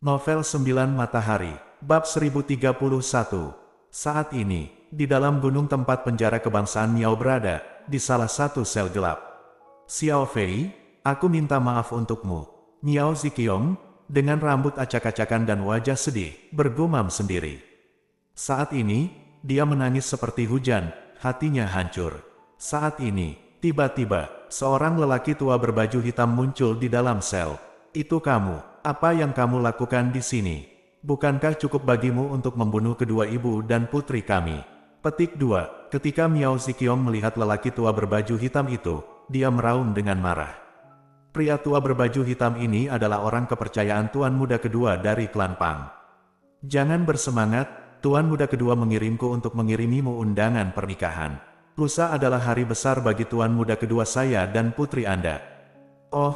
Novel 9 Matahari, Bab 1031. Saat ini, di dalam gunung tempat penjara kebangsaan Miao berada, di salah satu sel gelap. Xiao Fei, aku minta maaf untukmu. Miao Ziqiong, dengan rambut acak-acakan dan wajah sedih, bergumam sendiri. Saat ini, dia menangis seperti hujan, hatinya hancur. Saat ini, tiba-tiba, seorang lelaki tua berbaju hitam muncul di dalam sel. Itu kamu. Apa yang kamu lakukan di sini? Bukankah cukup bagimu untuk membunuh kedua ibu dan putri kami? Petik 2. Ketika Miao Ziqiong melihat lelaki tua berbaju hitam itu, dia meraung dengan marah. Pria tua berbaju hitam ini adalah orang kepercayaan Tuan Muda kedua dari klan Pang. Jangan bersemangat, Tuan Muda kedua mengirimku untuk mengirimimu undangan pernikahan. Lusa adalah hari besar bagi Tuan Muda kedua saya dan putri Anda. Oh,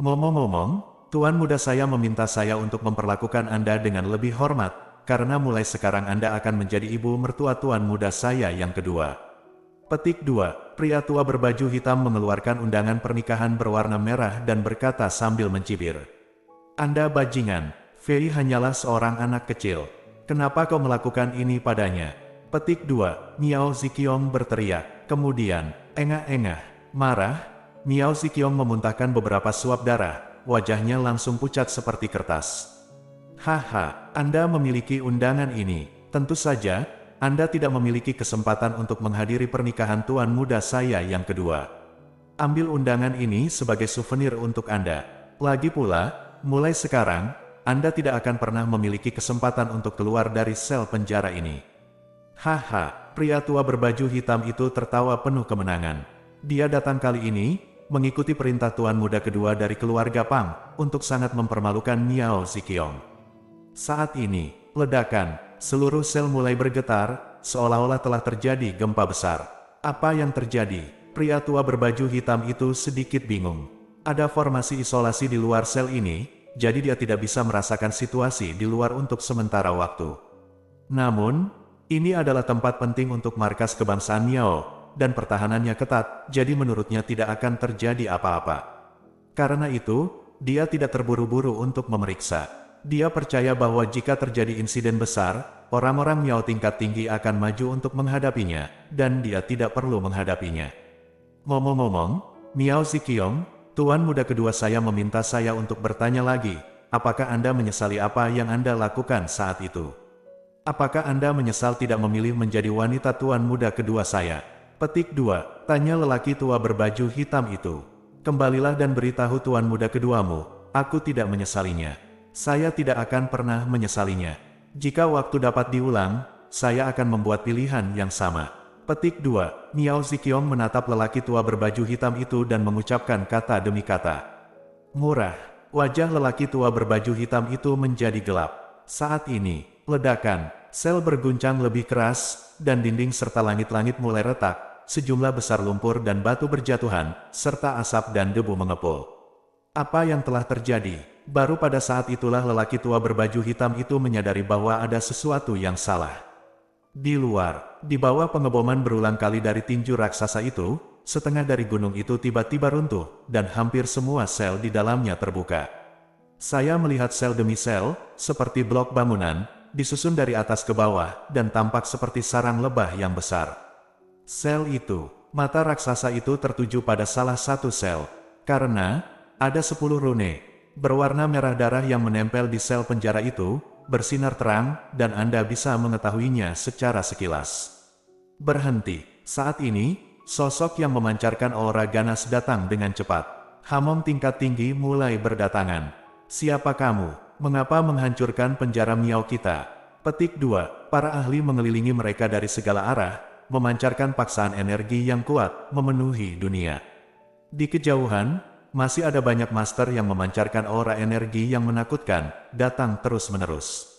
ngomong-ngomong, Tuan Muda saya meminta saya untuk memperlakukan Anda dengan lebih hormat, karena mulai sekarang Anda akan menjadi ibu mertua Tuan Muda saya yang kedua. Petik 2. Pria tua berbaju hitam mengeluarkan undangan pernikahan berwarna merah dan berkata sambil mencibir. Anda bajingan, Fei hanyalah seorang anak kecil. Kenapa kau melakukan ini padanya? Petik 2. Miao Ziqiong berteriak. Kemudian, engah-engah, marah, Miao Ziqiong memuntahkan beberapa suap darah. Wajahnya langsung pucat seperti kertas. Haha, Anda memiliki undangan ini. Tentu saja, Anda tidak memiliki kesempatan untuk menghadiri pernikahan Tuan Muda saya yang kedua. Ambil undangan ini sebagai souvenir untuk Anda. Lagi pula, mulai sekarang, Anda tidak akan pernah memiliki kesempatan untuk keluar dari sel penjara ini. Haha, pria tua berbaju hitam itu tertawa penuh kemenangan. Dia datang kali ini mengikuti perintah Tuan Muda kedua dari keluarga Pang, untuk sangat mempermalukan Miao Ziqiong. Saat ini, ledakan, seluruh sel mulai bergetar, seolah-olah telah terjadi gempa besar. Apa yang terjadi? Pria tua berbaju hitam itu sedikit bingung. Ada formasi isolasi di luar sel ini, jadi dia tidak bisa merasakan situasi di luar untuk sementara waktu. Namun, ini adalah tempat penting untuk markas kebangsaan Miao, dan pertahanannya ketat, jadi menurutnya tidak akan terjadi apa-apa. Karena itu, dia tidak terburu-buru untuk memeriksa. Dia percaya bahwa jika terjadi insiden besar, orang-orang Miao tingkat tinggi akan maju untuk menghadapinya, dan dia tidak perlu menghadapinya. Ngomong-ngomong, Miao Ziqiong, Tuan Muda kedua saya meminta saya untuk bertanya lagi, apakah Anda menyesali apa yang Anda lakukan saat itu? Apakah Anda menyesal tidak memilih menjadi wanita Tuan Muda kedua saya? Petik 2. Tanya lelaki tua berbaju hitam itu. Kembalilah dan beritahu Tuan Muda keduamu, aku tidak menyesalinya. Saya tidak akan pernah menyesalinya. Jika waktu dapat diulang, saya akan membuat pilihan yang sama. Petik 2. Miao Ziqiong menatap lelaki tua berbaju hitam itu dan mengucapkan kata demi kata. Murah. Wajah lelaki tua berbaju hitam itu menjadi gelap. Saat ini, ledakan, sel berguncang lebih keras, dan dinding serta langit-langit mulai retak, sejumlah besar lumpur dan batu berjatuhan, serta asap dan debu mengepul. Apa yang telah terjadi? Baru pada saat itulah lelaki tua berbaju hitam itu menyadari bahwa ada sesuatu yang salah. Di luar, di bawah pengeboman berulang kali dari tinju raksasa itu, setengah dari gunung itu tiba-tiba runtuh, dan hampir semua sel di dalamnya terbuka. Saya melihat sel demi sel, seperti blok bangunan, disusun dari atas ke bawah, dan tampak seperti sarang lebah yang besar. Sel itu, mata raksasa itu tertuju pada salah satu sel, karena ada 10 rune, berwarna merah darah yang menempel di sel penjara itu, bersinar terang, dan Anda bisa mengetahuinya secara sekilas. Berhenti. Saat ini, sosok yang memancarkan aura ganas datang dengan cepat. Hamom tingkat tinggi mulai berdatangan. Siapa kamu? Mengapa menghancurkan penjara Miao kita? Petik 2. Para ahli mengelilingi mereka dari segala arah, memancarkan paksaan energi yang kuat, memenuhi dunia. Di kejauhan, masih ada banyak master yang memancarkan aura energi yang menakutkan, datang terus-menerus.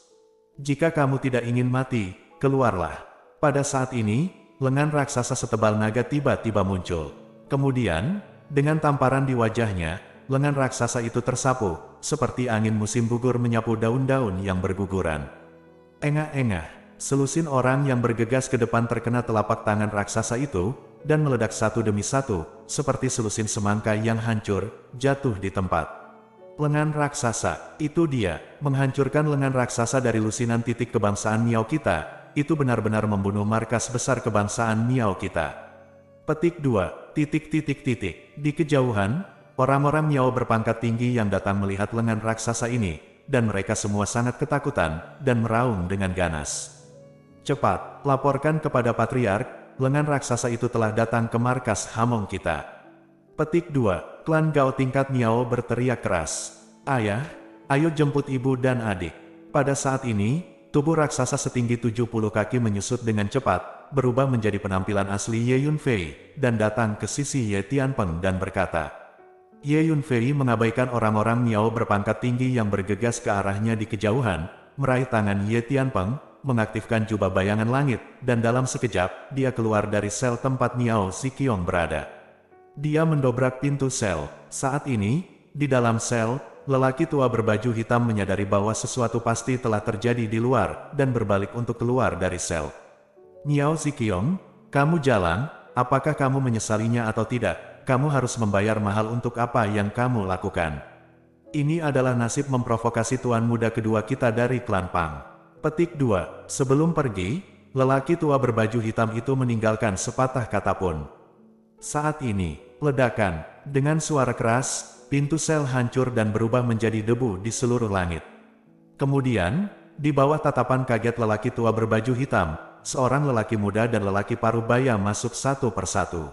Jika kamu tidak ingin mati, keluarlah. Pada saat ini, lengan raksasa setebal naga tiba-tiba muncul. Kemudian, dengan tamparan di wajahnya, lengan raksasa itu tersapu, seperti angin musim gugur menyapu daun-daun yang berguguran. Engah-engah, selusin orang yang bergegas ke depan terkena telapak tangan raksasa itu, dan meledak satu demi satu, seperti selusin semangka yang hancur, jatuh di tempat. Lengan raksasa, itu dia, menghancurkan lengan raksasa dari lusinan titik kebangsaan Miao kita, itu benar-benar membunuh markas besar kebangsaan Miao kita. Petik 2, titik. Di kejauhan, orang-orang Miao berpangkat tinggi yang datang melihat lengan raksasa ini, dan mereka semua sangat ketakutan, dan meraung dengan ganas. Cepat, laporkan kepada Patriark, lengan raksasa itu telah datang ke markas Hamong kita. Petik 2, klan Gao tingkat Miao berteriak keras. Ayah, ayo jemput ibu dan adik. Pada saat ini, tubuh raksasa setinggi 70 kaki menyusut dengan cepat, berubah menjadi penampilan asli Ye Yunfei, dan datang ke sisi Ye Tianpeng dan berkata. Ye Yunfei mengabaikan orang-orang Miao berpangkat tinggi yang bergegas ke arahnya di kejauhan, meraih tangan Ye Tianpeng, mengaktifkan jubah bayangan langit, dan dalam sekejap, dia keluar dari sel tempat Miao Ziqiong berada. Dia mendobrak pintu sel. Saat ini, di dalam sel, lelaki tua berbaju hitam menyadari bahwa sesuatu pasti telah terjadi di luar, dan berbalik untuk keluar dari sel. Miao Ziqiong, kamu jalan, apakah kamu menyesalinya atau tidak? Kamu harus membayar mahal untuk apa yang kamu lakukan. Ini adalah nasib memprovokasi tuan muda kedua kita dari klan Pang. Petik 2, sebelum pergi, lelaki tua berbaju hitam itu meninggalkan sepatah kata pun. Saat ini, ledakan, dengan suara keras, pintu sel hancur dan berubah menjadi debu di seluruh langit. Kemudian, di bawah tatapan kaget lelaki tua berbaju hitam, seorang lelaki muda dan lelaki paruh baya masuk satu persatu.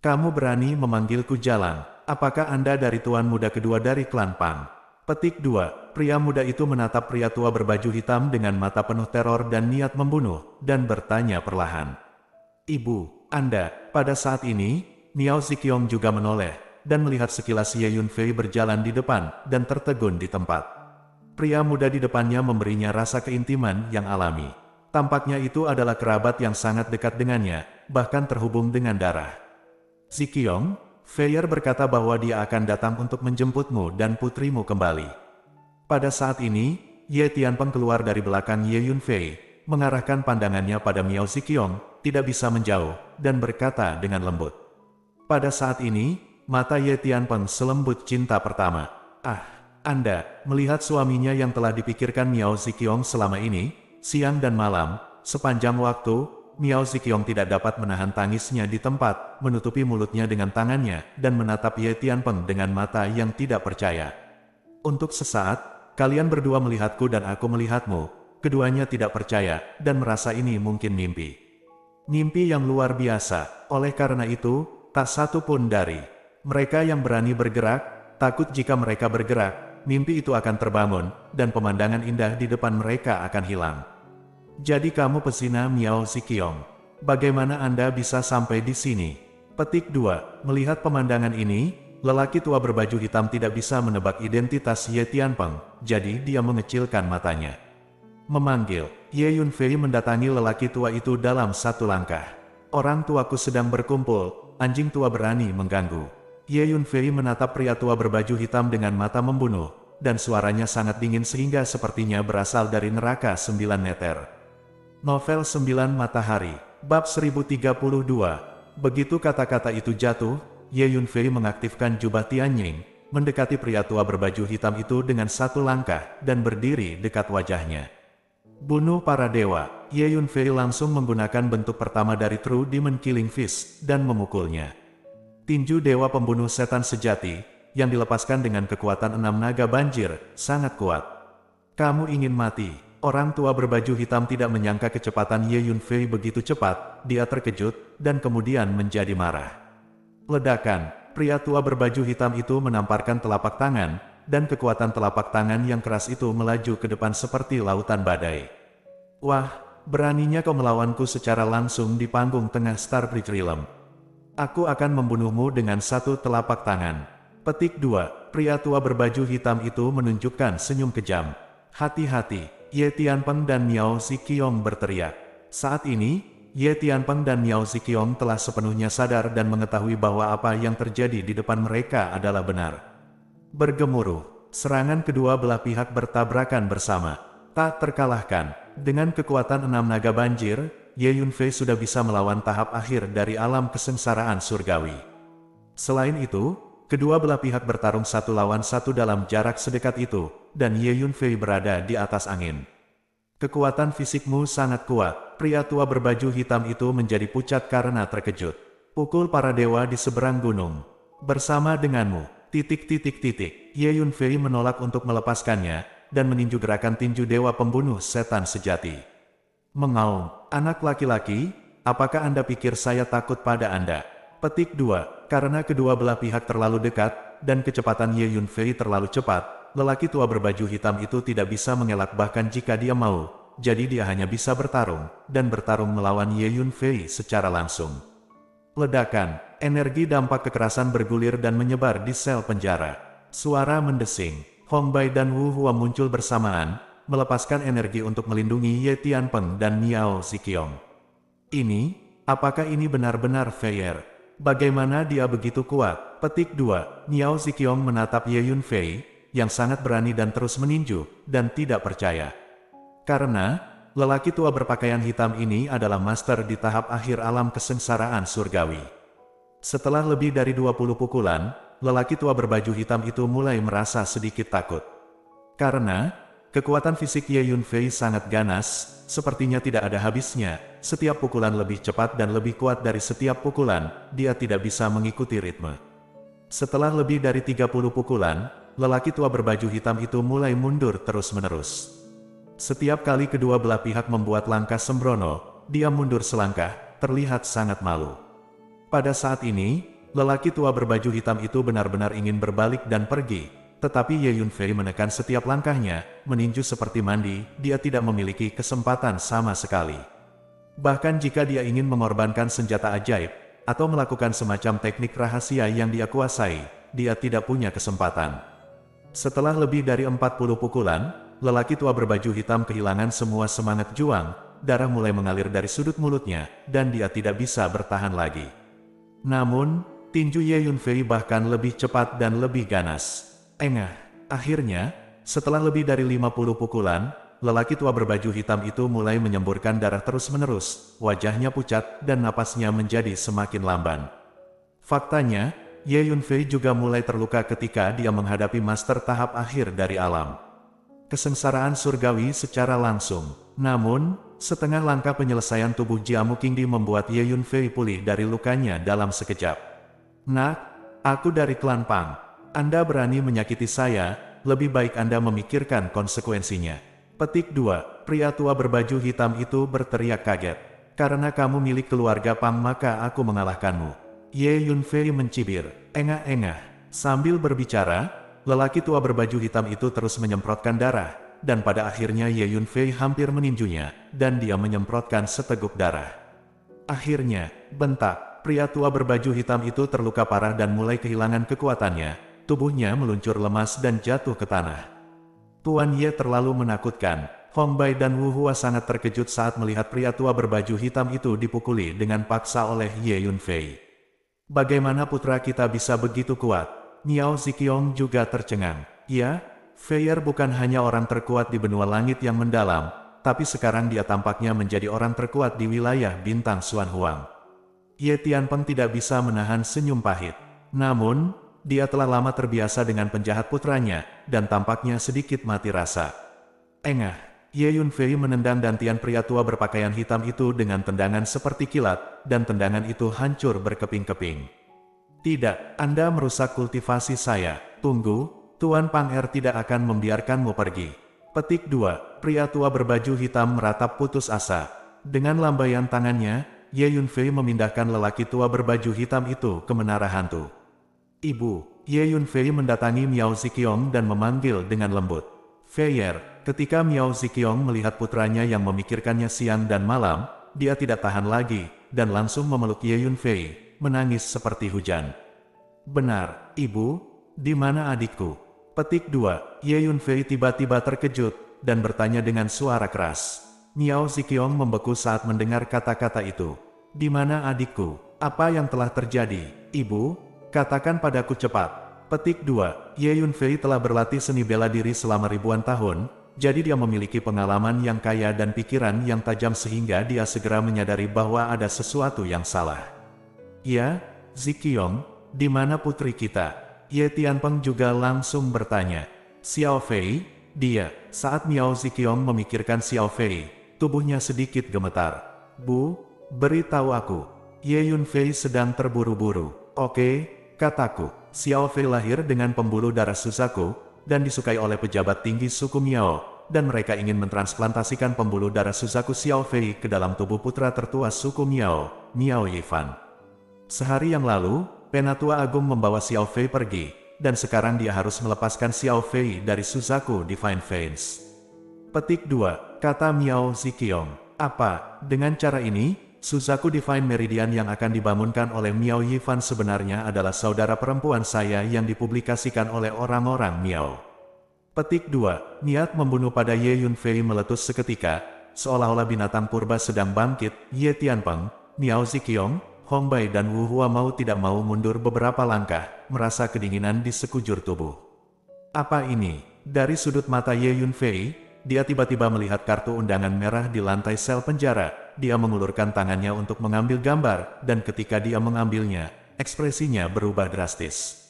Kamu berani memanggilku Jalang, apakah Anda dari tuan muda kedua dari klan Pang? Petik 2, pria muda itu menatap pria tua berbaju hitam dengan mata penuh teror dan niat membunuh, dan bertanya perlahan. Ibu, Anda, pada saat ini, Miao Ziqiong juga menoleh, dan melihat sekilas Ye Yunfei berjalan di depan, dan tertegun di tempat. Pria muda di depannya memberinya rasa keintiman yang alami. Tampaknya itu adalah kerabat yang sangat dekat dengannya, bahkan terhubung dengan darah. Ziqiong, Feier berkata bahwa dia akan datang untuk menjemputmu dan putrimu kembali. Pada saat ini, Ye Tianpeng keluar dari belakang Ye Yunfei, mengarahkan pandangannya pada Miao Ziqiong, tidak bisa menjauh, dan berkata dengan lembut. Pada saat ini, mata Ye Tianpeng selembut cinta pertama. Ah, Anda, melihat suaminya yang telah dipikirkan Miao Ziqiong selama ini, siang dan malam, sepanjang waktu, Miao Ziqiong tidak dapat menahan tangisnya di tempat, menutupi mulutnya dengan tangannya, dan menatap Ye Tianpeng dengan mata yang tidak percaya. Untuk sesaat, kalian berdua melihatku dan aku melihatmu. Keduanya tidak percaya, dan merasa ini mungkin mimpi. Mimpi yang luar biasa. Oleh karena itu, tak satu pun dari mereka yang berani bergerak, takut jika mereka bergerak, mimpi itu akan terbangun, dan pemandangan indah di depan mereka akan hilang. Jadi kamu pesina Miao Ziqiong. Bagaimana Anda bisa sampai di sini? Petik 2, melihat pemandangan ini, lelaki tua berbaju hitam tidak bisa menebak identitas Ye Tianpeng, jadi dia mengecilkan matanya. Memanggil, Ye Yunfei mendatangi lelaki tua itu dalam satu langkah. Orang tuaku sedang berkumpul, anjing tua berani mengganggu. Ye Yunfei menatap pria tua berbaju hitam dengan mata membunuh, dan suaranya sangat dingin sehingga sepertinya berasal dari neraka 9 meter. Novel 9 Matahari, Bab 1032. Begitu kata-kata itu jatuh, Ye Yunfei mengaktifkan jubah Tianying, mendekati pria tua berbaju hitam itu dengan satu langkah, dan berdiri dekat wajahnya. Bunuh para dewa. Ye Yunfei langsung menggunakan bentuk pertama dari True Demon Killing Fist, dan memukulnya. Tinju dewa pembunuh setan sejati, yang dilepaskan dengan kekuatan 6 naga banjir, sangat kuat. Kamu ingin mati. Orang tua berbaju hitam tidak menyangka kecepatan Ye Yunfei begitu cepat, dia terkejut, dan kemudian menjadi marah. Ledakan, pria tua berbaju hitam itu menamparkan telapak tangan, dan kekuatan telapak tangan yang keras itu melaju ke depan seperti lautan badai. Wah, beraninya kau melawanku secara langsung di panggung tengah Starbridge Realm. Aku akan membunuhmu dengan satu telapak tangan. Petik 2, pria tua berbaju hitam itu menunjukkan senyum kejam. Hati-hati. Ye Tianpeng dan Miao Ziqiong berteriak. Saat ini, Ye Tianpeng dan Miao Ziqiong telah sepenuhnya sadar dan mengetahui bahwa apa yang terjadi di depan mereka adalah benar. Bergemuruh, serangan kedua belah pihak bertabrakan bersama. Tak terkalahkan, dengan kekuatan 6 naga banjir, Ye Yunfei sudah bisa melawan tahap akhir dari alam kesengsaraan surgawi. Selain itu, Kedua belah pihak bertarung satu lawan satu dalam jarak sedekat itu, dan Ye Yunfei berada di atas angin. Kekuatan fisikmu sangat kuat, pria tua berbaju hitam itu menjadi pucat karena terkejut. Pukul para dewa di seberang gunung. Bersama denganmu, ... Ye Yunfei menolak untuk melepaskannya, dan meninju gerakan tinju dewa pembunuh setan sejati. Mengaum, anak laki-laki, apakah Anda pikir saya takut pada Anda? Petik 2. Karena kedua belah pihak terlalu dekat, dan kecepatan Ye Yunfei terlalu cepat, lelaki tua berbaju hitam itu tidak bisa mengelak bahkan jika dia mau, jadi dia hanya bisa bertarung, dan bertarung melawan Ye Yunfei secara langsung. Ledakan, energi dampak kekerasan bergulir dan menyebar di sel penjara. Suara mendesing, Hong Bai dan Wu Hua muncul bersamaan, melepaskan energi untuk melindungi Ye Tianpeng dan Miao Ziqiong. Apakah ini benar-benar Feier? Bagaimana dia begitu kuat? Petik 2. Miao Ziqiong menatap Ye Yunfei, yang sangat berani dan terus meninju, dan tidak percaya. Karena, lelaki tua berpakaian hitam ini adalah master di tahap akhir alam kesengsaraan surgawi. Setelah lebih dari 20 pukulan, lelaki tua berbaju hitam itu mulai merasa sedikit takut. Karena, kekuatan fisik Ye Yunfei sangat ganas, sepertinya tidak ada habisnya. Setiap pukulan lebih cepat dan lebih kuat dari setiap pukulan, dia tidak bisa mengikuti ritme. Setelah lebih dari 30 pukulan, lelaki tua berbaju hitam itu mulai mundur terus-menerus. Setiap kali kedua belah pihak membuat langkah sembrono, dia mundur selangkah, terlihat sangat malu. Pada saat ini, lelaki tua berbaju hitam itu benar-benar ingin berbalik dan pergi, tetapi Ye Yunfei menekan setiap langkahnya, meninju seperti mandi, dia tidak memiliki kesempatan sama sekali. Bahkan jika dia ingin mengorbankan senjata ajaib, atau melakukan semacam teknik rahasia yang dia kuasai, dia tidak punya kesempatan. Setelah lebih dari 40 pukulan, lelaki tua berbaju hitam kehilangan semua semangat juang, darah mulai mengalir dari sudut mulutnya, dan dia tidak bisa bertahan lagi. Namun, tinju Ye Yunfei bahkan lebih cepat dan lebih ganas. Akhirnya, setelah lebih dari 50 pukulan, lelaki tua berbaju hitam itu mulai menyemburkan darah terus-menerus, wajahnya pucat dan napasnya menjadi semakin lamban. Faktanya, Ye Yunfei juga mulai terluka ketika dia menghadapi master tahap akhir dari alam kesengsaraan surgawi secara langsung. Namun, setengah langkah penyelesaian tubuh Jiamu Qingdi membuat Ye Yunfei pulih dari lukanya dalam sekejap. Nak, aku dari klan Pang. Anda berani menyakiti saya, lebih baik Anda memikirkan konsekuensinya. Petik 2. Pria tua berbaju hitam itu berteriak kaget. Karena kamu milik keluarga Pang maka aku mengalahkanmu. Ye Yunfei mencibir. Sambil berbicara, lelaki tua berbaju hitam itu terus menyemprotkan darah, dan pada akhirnya Ye Yunfei hampir meninjunya, dan dia menyemprotkan seteguk darah. Akhirnya, bentak, pria tua berbaju hitam itu terluka parah dan mulai kehilangan kekuatannya, tubuhnya meluncur lemas dan jatuh ke tanah. Tuan Ye terlalu menakutkan. Hong Bai dan Wu Hua sangat terkejut saat melihat pria tua berbaju hitam itu dipukuli dengan paksa oleh Ye Yunfei. Bagaimana putra kita bisa begitu kuat? Miao Ziqiong juga tercengang. Ya, Feier bukan hanya orang terkuat di benua langit yang mendalam, tapi sekarang dia tampaknya menjadi orang terkuat di wilayah bintang Xuan Huang. Ye Tianpeng tidak bisa menahan senyum pahit. Namun, dia telah lama terbiasa dengan penjahat putranya, dan tampaknya sedikit mati rasa. Ye Yunfei menendang dantian pria tua berpakaian hitam itu dengan tendangan seperti kilat, dan tendangan itu hancur berkeping-keping. Tidak, Anda merusak kultivasi saya. Tunggu, Tuan Pang Er tidak akan membiarkanmu pergi. Petik 2. Pria tua berbaju hitam meratap putus asa. Dengan lambaian tangannya, Ye Yunfei memindahkan lelaki tua berbaju hitam itu ke menara hantu. Ibu, Ye Yunfei mendatangi Miao Ziqiong dan memanggil dengan lembut. Feier, ketika Miao Ziqiong melihat putranya yang memikirkannya siang dan malam, dia tidak tahan lagi, dan langsung memeluk Ye Yunfei, menangis seperti hujan. Benar, Ibu, di mana adikku? Petik 2. Ye Yunfei tiba-tiba terkejut, dan bertanya dengan suara keras. Miao Ziqiong membeku saat mendengar kata-kata itu. Di mana adikku? Apa yang telah terjadi, Ibu? Katakan padaku cepat. Petik 2. Ye Yunfei telah berlatih seni bela diri selama ribuan tahun, jadi dia memiliki pengalaman yang kaya dan pikiran yang tajam sehingga dia segera menyadari bahwa ada sesuatu yang salah. Ya, Ziqiong, di mana putri kita? Ye Tianpeng juga langsung bertanya. Xiao Fei, dia. Saat Miao Ziqiong memikirkan Xiao Fei, tubuhnya sedikit gemetar. Bu, beritahu aku. Ye Yunfei sedang terburu-buru. Oke, kataku. Xiao Fei lahir dengan pembuluh darah Suzaku, dan disukai oleh pejabat tinggi suku Miao, dan mereka ingin mentransplantasikan pembuluh darah Suzaku Xiao Fei ke dalam tubuh putra tertua suku Miao, Miao Yifan. Sehari yang lalu, Penatua Agung membawa Xiao Fei pergi, dan sekarang dia harus melepaskan Xiao Fei dari Suzaku Divine Veins. Petik 2, kata Miao Ziqiong. Apa, dengan cara ini, Suzaku Divine Meridian yang akan dibangunkan oleh Miao Yifan sebenarnya adalah saudara perempuan saya yang dipublikasikan oleh orang-orang Miao. Petik 2, niat membunuh pada Ye Yunfei meletus seketika, seolah-olah binatang purba sedang bangkit. Ye Tianpeng, Miao Ziqiong, Hong Bai dan Wu Hua mau tidak mau mundur beberapa langkah, merasa kedinginan di sekujur tubuh. Apa ini? Dari sudut mata Ye Yunfei, dia tiba-tiba melihat kartu undangan merah di lantai sel penjara. Dia mengulurkan tangannya untuk mengambil gambar, dan ketika dia mengambilnya, ekspresinya berubah drastis.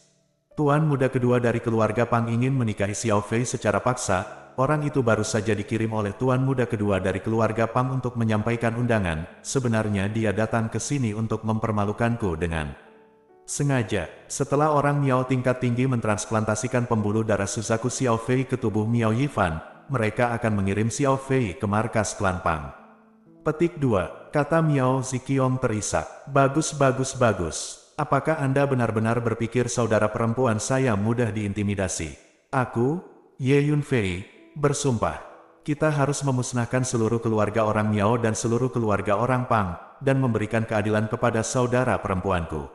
Tuan muda kedua dari keluarga Pang ingin menikahi Xiao Fei secara paksa. Orang itu baru saja dikirim oleh tuan muda kedua dari keluarga Pang untuk menyampaikan undangan. Sebenarnya dia datang ke sini untuk mempermalukanku dengan sengaja. Setelah orang Miao tingkat tinggi mentransplantasikan pembuluh darah Suzaku Xiao Fei ke tubuh Miao Yifan, mereka akan mengirim Xiao Fei ke markas klan Pang. Petik 2, kata Miao Ziqiong terisak. Bagus. Apakah Anda benar-benar berpikir saudara perempuan saya mudah diintimidasi? Aku, Ye Yunfei, bersumpah. Kita harus memusnahkan seluruh keluarga orang Miao dan seluruh keluarga orang Pang, dan memberikan keadilan kepada saudara perempuanku.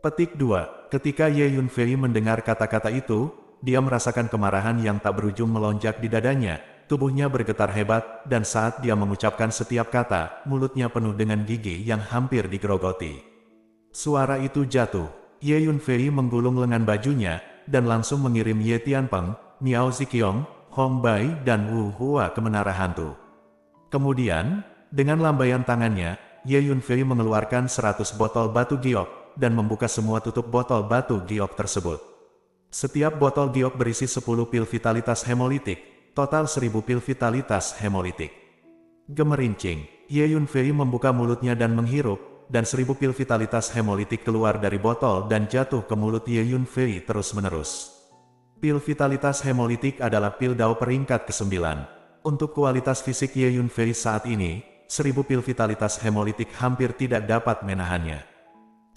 Petik 2, ketika Ye Yunfei mendengar kata-kata itu, dia merasakan kemarahan yang tak berujung melonjak di dadanya. Tubuhnya bergetar hebat, dan saat dia mengucapkan setiap kata, mulutnya penuh dengan gigi yang hampir digerogoti. Suara itu jatuh. Ye Yunfei menggulung lengan bajunya, dan langsung mengirim Ye Tianpeng, Miao Ziqiong, Hong Bai dan Wu Hua ke menara hantu. Kemudian, dengan lambaian tangannya, Ye Yunfei mengeluarkan 100 botol batu giok, dan membuka semua tutup botol batu giok tersebut. Setiap botol giok berisi 10 pil vitalitas hemolitik, total 1000 pil vitalitas hemolitik. Gemerincing, Ye Yunfei membuka mulutnya dan menghirup, dan 1000 pil vitalitas hemolitik keluar dari botol dan jatuh ke mulut Ye Yunfei terus-menerus. Pil vitalitas hemolitik adalah pil Dao peringkat ke-9. Untuk kualitas fisik Ye Yunfei saat ini, 1000 pil vitalitas hemolitik hampir tidak dapat menahannya.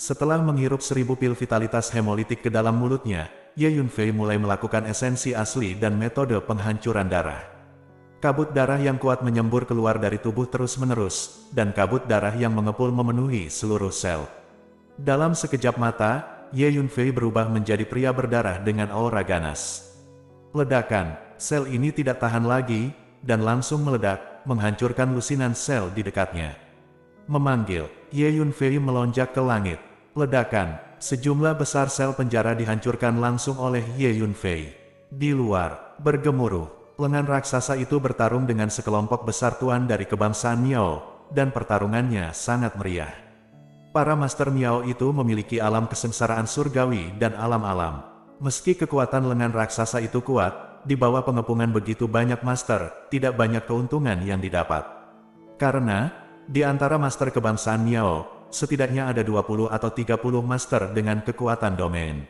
Setelah menghirup 1000 pil vitalitas hemolitik ke dalam mulutnya, Ye Yunfei mulai melakukan esensi asli dan metode penghancuran darah. Kabut darah yang kuat menyembur keluar dari tubuh terus-menerus, dan kabut darah yang mengepul memenuhi seluruh sel. Dalam sekejap mata, Ye Yunfei berubah menjadi pria berdarah dengan aura ganas. Ledakan, sel ini tidak tahan lagi, dan langsung meledak, menghancurkan lusinan sel di dekatnya. Memanggil, Ye Yunfei melonjak ke langit. Ledakan, sejumlah besar sel penjara dihancurkan langsung oleh Ye Yunfei. Di luar, bergemuruh, lengan raksasa itu bertarung dengan sekelompok besar tuan dari kebangsaan Miao, dan pertarungannya sangat meriah. Para master Miao itu memiliki alam kesengsaraan surgawi dan alam-alam. Meski kekuatan lengan raksasa itu kuat, di bawah pengepungan begitu banyak master, tidak banyak keuntungan yang didapat. Karena, di antara master kebangsaan Miao, setidaknya ada 20 atau 30 master dengan kekuatan domain.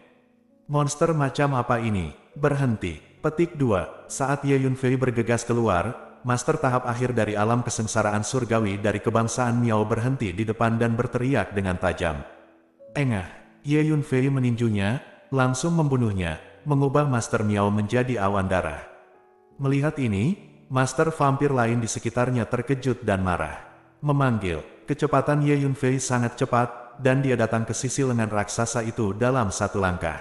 Monster macam apa ini? Berhenti. Petik 2. Saat Ye Yunfei bergegas keluar, master tahap akhir dari alam kesengsaraan surgawi dari kebangsaan Miao berhenti di depan dan berteriak dengan tajam. Engah. Ye Yunfei meninjunya, langsung membunuhnya, mengubah master Miao menjadi awan darah. Melihat ini, master vampir lain di sekitarnya terkejut dan marah. Memanggil. Kecepatan Ye Yunfei sangat cepat, dan dia datang ke sisi lengan raksasa itu dalam satu langkah.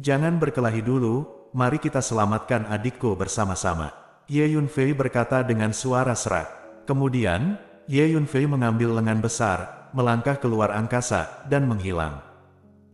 Jangan berkelahi dulu, mari kita selamatkan adikku bersama-sama. Ye Yunfei berkata dengan suara serak. Kemudian, Ye Yunfei mengambil lengan besar, melangkah keluar angkasa, dan menghilang.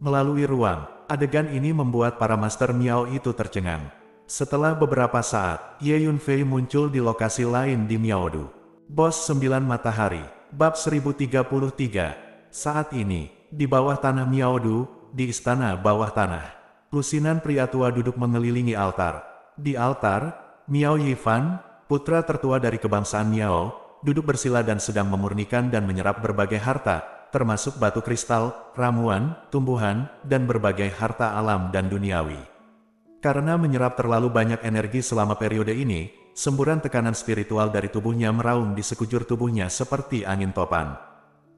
Melalui ruang, adegan ini membuat para master Miao itu tercengang. Setelah beberapa saat, Ye Yunfei muncul di lokasi lain di Miaodu. Bos 9 Matahari. Bab 1033. Saat ini, di bawah tanah Miaodu, di istana bawah tanah. Lusinan pria tua duduk mengelilingi altar. Di altar, Miao Yifan, putra tertua dari kebangsaan Miao, duduk bersila dan sedang memurnikan dan menyerap berbagai harta, termasuk batu kristal, ramuan, tumbuhan, dan berbagai harta alam dan duniawi. Karena menyerap terlalu banyak energi selama periode ini, semburan tekanan spiritual dari tubuhnya meraung di sekujur tubuhnya seperti angin topan.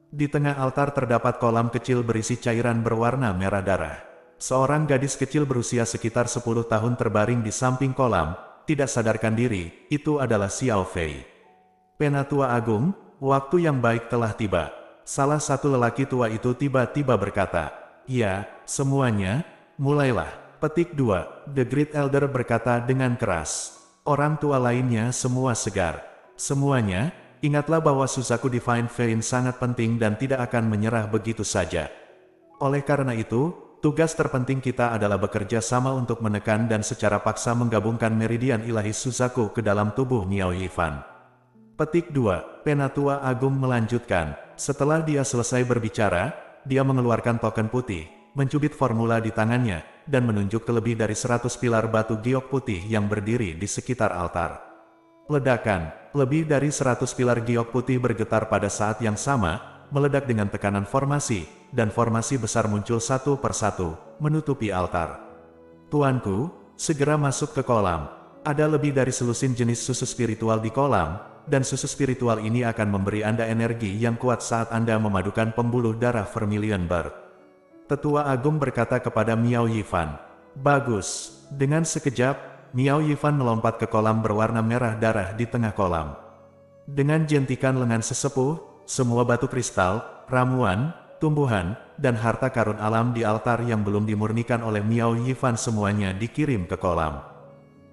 Di tengah altar terdapat kolam kecil berisi cairan berwarna merah darah. Seorang gadis kecil berusia sekitar 10 tahun terbaring di samping kolam, tidak sadarkan diri, itu adalah Xiao Fei. Penatua Agung, waktu yang baik telah tiba. Salah satu lelaki tua itu tiba-tiba berkata, "Ya, semuanya, mulailah." Petik 2. The Great Elder berkata dengan keras. Orang tua lainnya semua segar. Semuanya, ingatlah bahwa Suzaku Divine Vein sangat penting dan tidak akan menyerah begitu saja. Oleh karena itu, tugas terpenting kita adalah bekerja sama untuk menekan dan secara paksa menggabungkan meridian ilahi Suzaku ke dalam tubuh Miao Yifan. Petik 2. Penatua Agung melanjutkan. Setelah dia selesai berbicara, dia mengeluarkan token putih, mencubit formula di tangannya, dan menunjuk ke lebih dari 100 pilar batu giok putih yang berdiri di sekitar altar. Ledakan. Lebih dari 100 pilar giok putih bergetar pada saat yang sama, meledak dengan tekanan formasi, dan formasi besar muncul satu persatu, menutupi altar. Tuanku, segera masuk ke kolam. Ada lebih dari selusin jenis susu spiritual di kolam, dan susu spiritual ini akan memberi Anda energi yang kuat saat Anda memadukan pembuluh darah Vermilion Bird. Tetua Agung berkata kepada Miao Yifan. Bagus. Dengan sekejap, Miao Yifan melompat ke kolam berwarna merah darah di tengah kolam. Dengan jentikan lengan sesepuh, semua batu kristal, ramuan, tumbuhan, dan harta karun alam di altar yang belum dimurnikan oleh Miao Yifan semuanya dikirim ke kolam.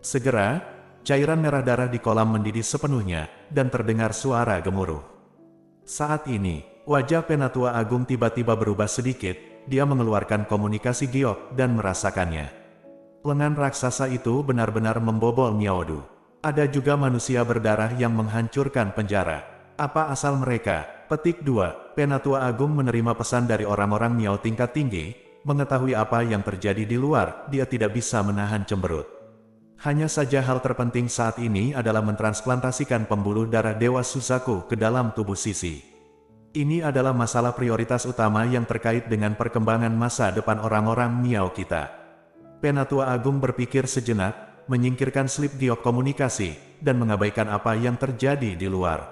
Segera, cairan merah darah di kolam mendidih sepenuhnya, dan terdengar suara gemuruh. Saat ini, wajah Penatua Agung tiba-tiba berubah sedikit, dia mengeluarkan komunikasi giok dan merasakannya. Lengan raksasa itu benar-benar membobol Miaodu. Ada juga manusia berdarah yang menghancurkan penjara. Apa asal mereka? Petik 2. Penatua Agung menerima pesan dari orang-orang Miao tingkat tinggi, mengetahui apa yang terjadi di luar, dia tidak bisa menahan cemberut. Hanya saja hal terpenting saat ini adalah mentransplantasikan pembuluh darah Dewa Suzaku ke dalam tubuh Sisi. Ini adalah masalah prioritas utama yang terkait dengan perkembangan masa depan orang-orang Miao kita. Penatua Agung berpikir sejenak, menyingkirkan slip giok komunikasi, dan mengabaikan apa yang terjadi di luar.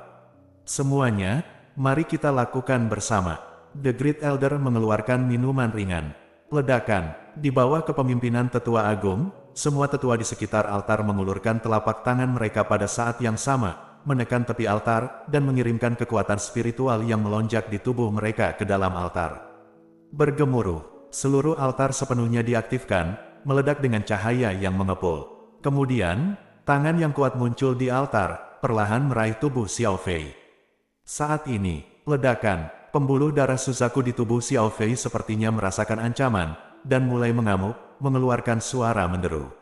Semuanya, mari kita lakukan bersama. The Great Elder mengeluarkan minuman ringan. Ledakan. Di bawah kepemimpinan Tetua Agung, semua tetua di sekitar altar mengulurkan telapak tangan mereka pada saat yang sama, menekan tepi altar, dan mengirimkan kekuatan spiritual yang melonjak di tubuh mereka ke dalam altar. Bergemuruh. Seluruh altar sepenuhnya diaktifkan, meledak dengan cahaya yang mengepul. Kemudian, tangan yang kuat muncul di altar, perlahan meraih tubuh Xiao Fei. Saat ini, ledakan, pembuluh darah Suzaku di tubuh Xiao Fei sepertinya merasakan ancaman, dan mulai mengamuk, mengeluarkan suara menderu.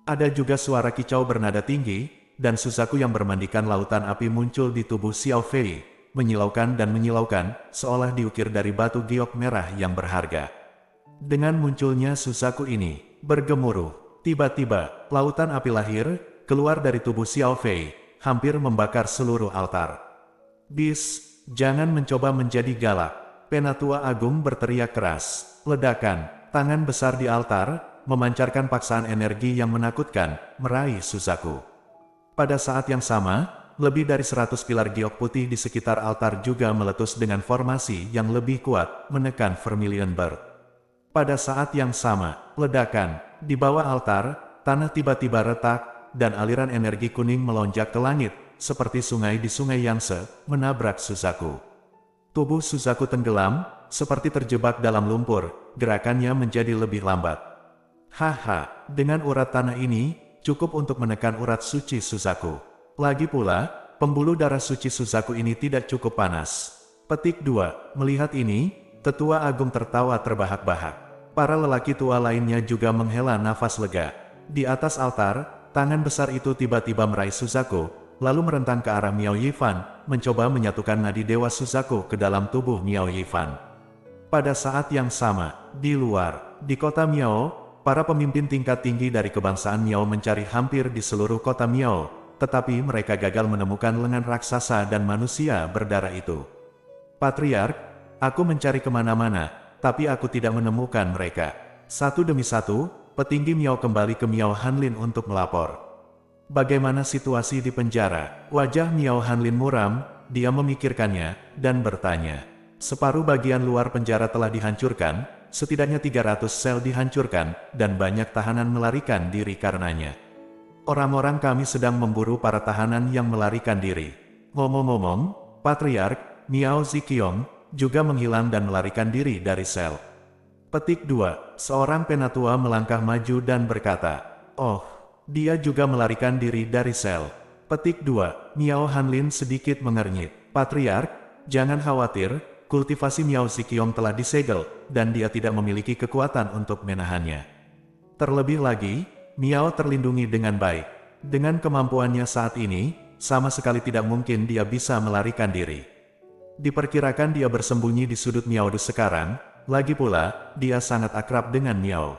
Ada juga suara kicau bernada tinggi, dan Suzaku yang bermandikan lautan api muncul di tubuh Xiao Fei, menyilaukan dan menyilaukan, seolah diukir dari batu giok merah yang berharga. Dengan munculnya Suzaku ini, bergemuruh, tiba-tiba, lautan api lahir, keluar dari tubuh Xiao Fei, hampir membakar seluruh altar. Bis, jangan mencoba menjadi galak. Penatua Agung berteriak keras. Ledakan, tangan besar di altar, memancarkan paksaan energi yang menakutkan, meraih Suzaku. Pada saat yang sama, lebih dari 100 pilar giok putih di sekitar altar juga meletus dengan formasi yang lebih kuat, menekan Vermilion Bird. Pada saat yang sama, ledakan, di bawah altar, tanah tiba-tiba retak, dan aliran energi kuning melonjak ke langit, seperti sungai di Sungai Yangtze, menabrak Suzaku. Tubuh Suzaku tenggelam, seperti terjebak dalam lumpur, gerakannya menjadi lebih lambat. Haha, dengan urat tanah ini, cukup untuk menekan urat suci Suzaku. Lagi pula, pembuluh darah suci Suzaku ini tidak cukup panas. Petik 2. Melihat ini, Tetua Agung tertawa terbahak-bahak. Para lelaki tua lainnya juga menghela nafas lega. Di atas altar, tangan besar itu tiba-tiba meraih Suzaku, lalu merentang ke arah Miao Yifan, mencoba menyatukan nadi Dewa Suzaku ke dalam tubuh Miao Yifan. Pada saat yang sama, di luar, di kota Miao, para pemimpin tingkat tinggi dari kebangsaan Miao mencari hampir di seluruh kota Miao, tetapi mereka gagal menemukan lengan raksasa dan manusia berdarah itu. Patriark, aku mencari kemana-mana, tapi aku tidak menemukan mereka. Satu demi satu, petinggi Miao kembali ke Miao Hanlin untuk melapor. Bagaimana situasi di penjara? Wajah Miao Hanlin muram, dia memikirkannya, dan bertanya. Separuh bagian luar penjara telah dihancurkan, setidaknya 300 sel dihancurkan, dan banyak tahanan melarikan diri karenanya. Orang-orang kami sedang memburu para tahanan yang melarikan diri. Ngomong-ngomong, Patriark, Miao Ziqiong, juga menghilang dan melarikan diri dari sel. Petik 2. Seorang penatua melangkah maju dan berkata, "Oh, dia juga melarikan diri dari sel." Petik 2. Miao Hanlin sedikit mengernyit. Patriark, jangan khawatir, kultivasi Miao Ziqiong telah disegel, dan dia tidak memiliki kekuatan untuk menahannya. Terlebih lagi, Miao terlindungi dengan baik. Dengan kemampuannya saat ini, sama sekali tidak mungkin dia bisa melarikan diri. Diperkirakan dia bersembunyi di sudut Miaodu sekarang, lagi pula, dia sangat akrab dengan Miao.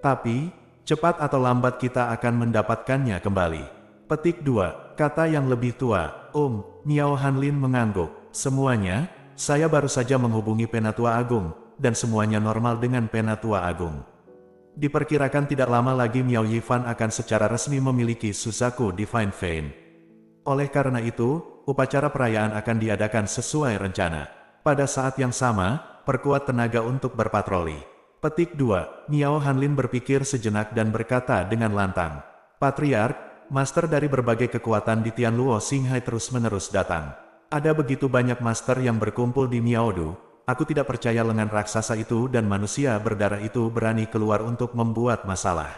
Tapi, cepat atau lambat kita akan mendapatkannya kembali. Petik 2. Kata yang lebih tua, Miao Hanlin mengangguk. Semuanya, saya baru saja menghubungi Penatua Agung, dan semuanya normal dengan Penatua Agung. Diperkirakan tidak lama lagi Miao Yifan akan secara resmi memiliki Suzaku Divine Vein. Oleh karena itu, upacara perayaan akan diadakan sesuai rencana. Pada saat yang sama, perkuat tenaga untuk berpatroli. Petik 2. Miao Hanlin berpikir sejenak dan berkata dengan lantang. Patriark, master dari berbagai kekuatan di Tianluo Xinghai terus-menerus datang. Ada begitu banyak master yang berkumpul di Miaodu. Aku tidak percaya lengan raksasa itu dan manusia berdarah itu berani keluar untuk membuat masalah.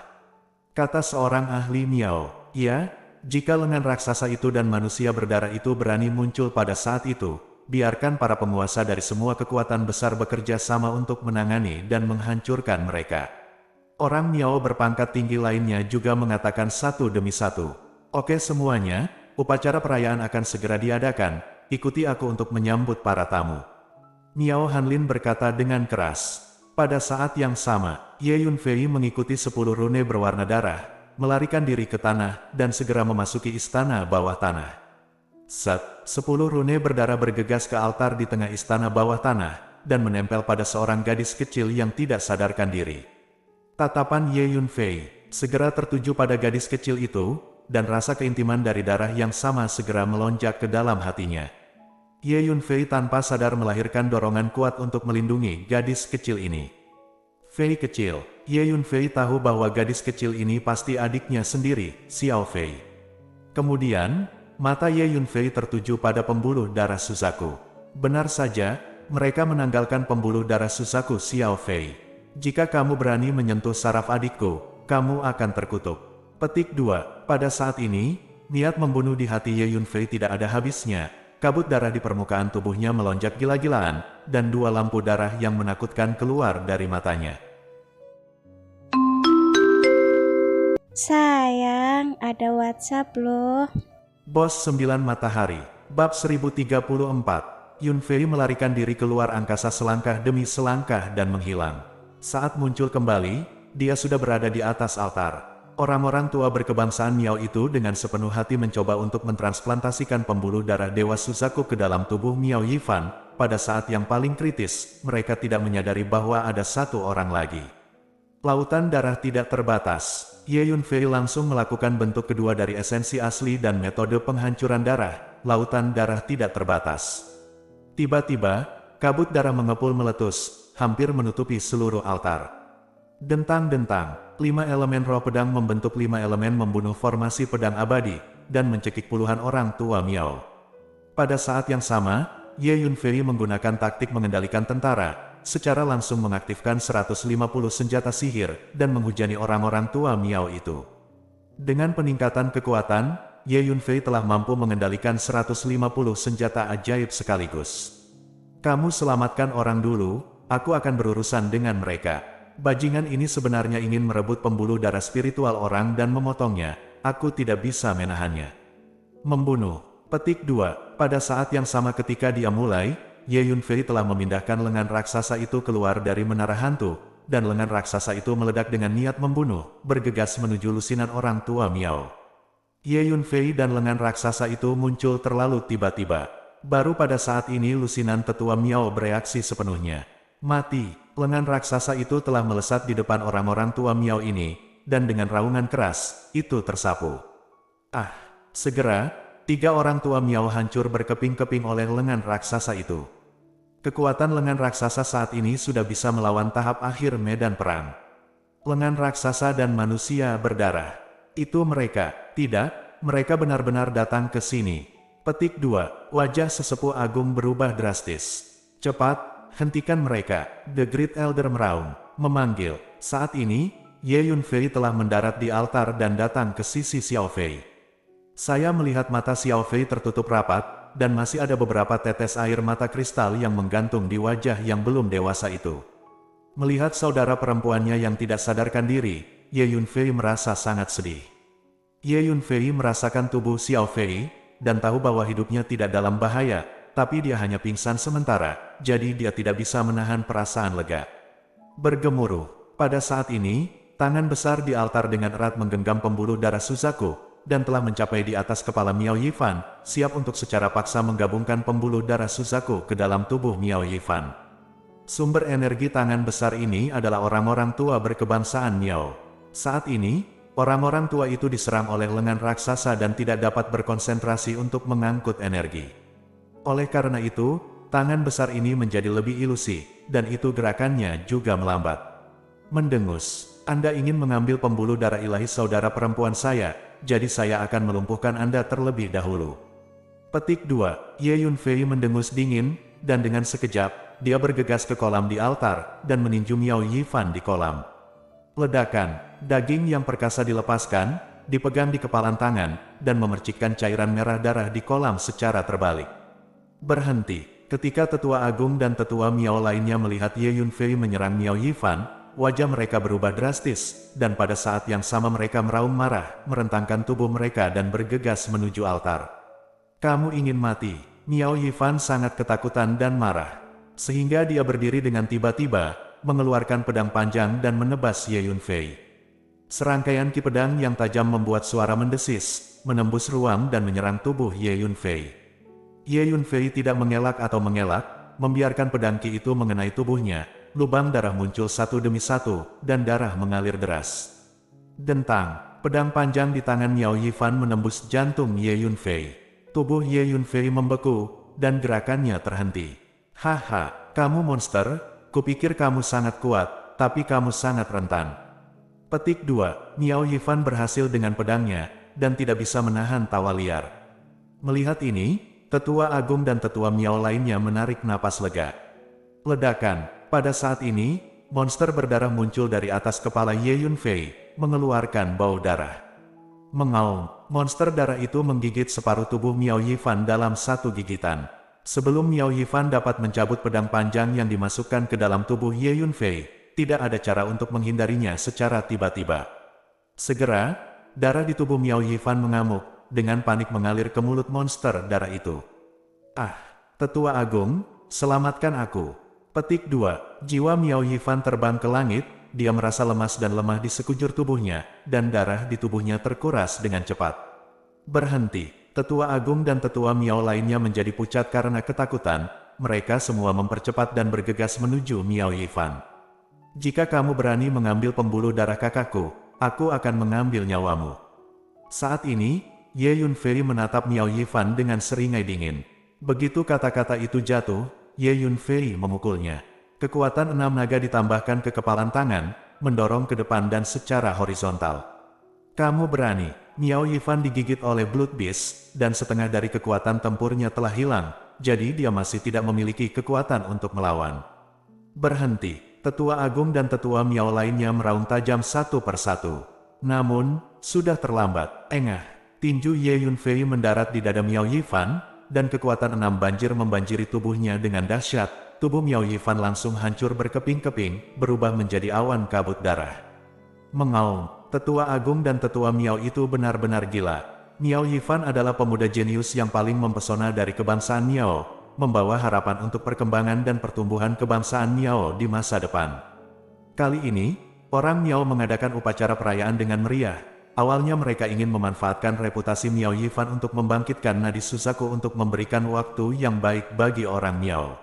Kata seorang ahli Miao, ya, jika lengan raksasa itu dan manusia berdarah itu berani muncul pada saat itu, biarkan para penguasa dari semua kekuatan besar bekerja sama untuk menangani dan menghancurkan mereka. Orang Miao berpangkat tinggi lainnya juga mengatakan satu demi satu. Oke semuanya, upacara perayaan akan segera diadakan, ikuti aku untuk menyambut para tamu. Miao Hanlin berkata dengan keras. Pada saat yang sama, Ye Yunfei mengikuti 10 rune berwarna darah, melarikan diri ke tanah, dan segera memasuki istana bawah tanah. 10 rune berdarah bergegas ke altar di tengah istana bawah tanah, dan menempel pada seorang gadis kecil yang tidak sadarkan diri. Tatapan Ye Yunfei segera tertuju pada gadis kecil itu, dan rasa keintiman dari darah yang sama segera melonjak ke dalam hatinya. Ye Yunfei tanpa sadar melahirkan dorongan kuat untuk melindungi gadis kecil ini. Fei kecil, Ye Yunfei tahu bahwa gadis kecil ini pasti adiknya sendiri, Xiao Fei. Kemudian, mata Ye Yunfei tertuju pada pembuluh darah Suzaku. Benar saja, mereka menanggalkan pembuluh darah Suzaku Xiao Fei. Jika kamu berani menyentuh saraf adikku, kamu akan terkutuk. Petik 2. Pada saat ini, niat membunuh di hati Ye Yunfei tidak ada habisnya. Kabut darah di permukaan tubuhnya melonjak gila-gilaan, dan 2 lampu darah yang menakutkan keluar dari matanya. Sayang, ada WhatsApp loh. Bos 9 Matahari, bab 1034. Yunfei melarikan diri keluar angkasa selangkah demi selangkah dan menghilang. Saat muncul kembali, dia sudah berada di atas altar. Orang-orang tua berkebangsaan Miao itu dengan sepenuh hati mencoba untuk mentransplantasikan pembuluh darah Dewa Suzaku ke dalam tubuh Miao Yifan. Pada saat yang paling kritis, mereka tidak menyadari bahwa ada satu orang lagi. Lautan darah tidak terbatas. Ye Yunfei langsung melakukan bentuk kedua dari esensi asli dan metode penghancuran darah, lautan darah tidak terbatas. Tiba-tiba, kabut darah mengepul meletus, hampir menutupi seluruh altar. Dentang-dentang, 5 elemen roh pedang membentuk 5 elemen membunuh formasi pedang abadi, dan mencekik puluhan orang tua Miao. Pada saat yang sama, Ye Yunfei menggunakan taktik mengendalikan tentara, secara langsung mengaktifkan 150 senjata sihir, dan menghujani orang-orang tua Miao itu. Dengan peningkatan kekuatan, Ye Yunfei telah mampu mengendalikan 150 senjata ajaib sekaligus. Kamu selamatkan orang dulu, aku akan berurusan dengan mereka. Bajingan ini sebenarnya ingin merebut pembuluh darah spiritual orang dan memotongnya, aku tidak bisa menahannya. Membunuh. Petik 2. Pada saat yang sama ketika dia mulai, Ye Yunfei telah memindahkan lengan raksasa itu keluar dari menara hantu, dan lengan raksasa itu meledak dengan niat membunuh, bergegas menuju lusinan orang tua Miao. Ye Yunfei dan lengan raksasa itu muncul terlalu tiba-tiba. Baru pada saat ini lusinan tetua Miao bereaksi sepenuhnya. Mati, lengan raksasa itu telah melesat di depan orang-orang tua Miao ini, dan dengan raungan keras, itu tersapu. Ah, segera, 3 orang tua Miao hancur berkeping-keping oleh lengan raksasa itu. Kekuatan lengan raksasa saat ini sudah bisa melawan tahap akhir medan perang. Lengan raksasa dan manusia berdarah. Itu mereka, tidak, mereka benar-benar datang ke sini. Petik 2, wajah sesepuh agung berubah drastis. Cepat, hentikan mereka, The Great Elder meraung, memanggil. Saat ini, Ye Yunfei telah mendarat di altar dan datang ke sisi Xiao Fei. Saya melihat mata Xiao Fei tertutup rapat, dan masih ada beberapa tetes air mata kristal yang menggantung di wajah yang belum dewasa itu. Melihat saudara perempuannya yang tidak sadarkan diri, Ye Yunfei merasa sangat sedih. Ye Yunfei merasakan tubuh Xiao Fei, dan tahu bahwa hidupnya tidak dalam bahaya, tapi dia hanya pingsan sementara, jadi dia tidak bisa menahan perasaan lega. Bergemuruh, pada saat ini, tangan besar di altar dengan erat menggenggam pembuluh darah Suzaku, dan telah mencapai di atas kepala Miao Yifan, siap untuk secara paksa menggabungkan pembuluh darah Suzaku ke dalam tubuh Miao Yifan. Sumber energi tangan besar ini adalah orang-orang tua berkebangsaan Miao. Saat ini, orang-orang tua itu diserang oleh lengan raksasa dan tidak dapat berkonsentrasi untuk mengangkut energi. Oleh karena itu, tangan besar ini menjadi lebih ilusi, dan itu gerakannya juga melambat. Mendengus, Anda ingin mengambil pembuluh darah ilahi saudara perempuan saya, jadi saya akan melumpuhkan Anda terlebih dahulu. Petik 2, Ye Yunfei mendengus dingin, dan dengan sekejap, dia bergegas ke kolam di altar, dan meninju Miao Yifan di kolam. Ledakan, daging yang perkasa dilepaskan, dipegang di kepalan tangan, dan memercikkan cairan merah darah di kolam secara terbalik. Berhenti, ketika tetua agung dan tetua Miao lainnya melihat Ye Yunfei menyerang Miao Yifan, wajah mereka berubah drastis, dan pada saat yang sama mereka meraung marah, merentangkan tubuh mereka dan bergegas menuju altar. Kamu ingin mati? Miao Yifan sangat ketakutan dan marah. Sehingga dia berdiri dengan tiba-tiba, mengeluarkan pedang panjang dan menebas Ye Yunfei. Serangkaian ki pedang yang tajam membuat suara mendesis, menembus ruang dan menyerang tubuh Ye Yunfei. Ye Yunfei tidak mengelak atau mengelak, membiarkan pedang ki itu mengenai tubuhnya. Lubang darah muncul satu demi satu, dan darah mengalir deras. Dentang, pedang panjang di tangan Miao Yifan menembus jantung Ye Yunfei. Tubuh Ye Yunfei membeku, dan gerakannya terhenti. Haha, kamu monster, kupikir kamu sangat kuat, tapi kamu sangat rentan. Petik 2, Miao Yifan berhasil dengan pedangnya, dan tidak bisa menahan tawa liar. Melihat ini, tetua agung dan tetua Miao lainnya menarik napas lega. Ledakan. Pada saat ini, monster berdarah muncul dari atas kepala Ye Yunfei, mengeluarkan bau darah. Mengaum, monster darah itu menggigit separuh tubuh Miao Yifan dalam satu gigitan. Sebelum Miao Yifan dapat mencabut pedang panjang yang dimasukkan ke dalam tubuh Ye Yunfei, tidak ada cara untuk menghindarinya secara tiba-tiba. Segera, darah di tubuh Miao Yifan mengamuk, dengan panik mengalir ke mulut monster darah itu. Ah, tetua agung, selamatkan aku. Petik 2, jiwa Miao Yifan terbang ke langit, dia merasa lemas dan lemah di sekujur tubuhnya, dan darah di tubuhnya terkuras dengan cepat. Berhenti, tetua agung dan tetua Miao lainnya menjadi pucat karena ketakutan, mereka semua mempercepat dan bergegas menuju Miao Yifan. Jika kamu berani mengambil pembuluh darah kakakku, aku akan mengambil nyawamu. Saat ini, Ye Yunfei menatap Miao Yifan dengan seringai dingin. Begitu kata-kata itu jatuh, Ye Yunfei memukulnya. Kekuatan 6 naga ditambahkan ke kepalan tangan, mendorong ke depan dan secara horizontal. Kamu berani. Miao Yifan digigit oleh Blood Beast, dan setengah dari kekuatan tempurnya telah hilang, jadi dia masih tidak memiliki kekuatan untuk melawan. Berhenti. Tetua agung dan tetua Miao lainnya meraung tajam satu persatu. Namun, sudah terlambat. Engah. Tinju Ye Yunfei mendarat di dada Miao Yifan, dan kekuatan 6 banjir membanjiri tubuhnya dengan dahsyat. Tubuh Miao Yifan langsung hancur berkeping-keping, berubah menjadi awan kabut darah. Mengaum, tetua agung dan tetua Miao itu benar-benar gila. Miao Yifan adalah pemuda jenius yang paling mempesona dari kebangsaan Miao, membawa harapan untuk perkembangan dan pertumbuhan kebangsaan Miao di masa depan. Kali ini, orang Miao mengadakan upacara perayaan dengan meriah. Awalnya mereka ingin memanfaatkan reputasi Miao Yifan untuk membangkitkan nadi Suzaku untuk memberikan waktu yang baik bagi orang Miao.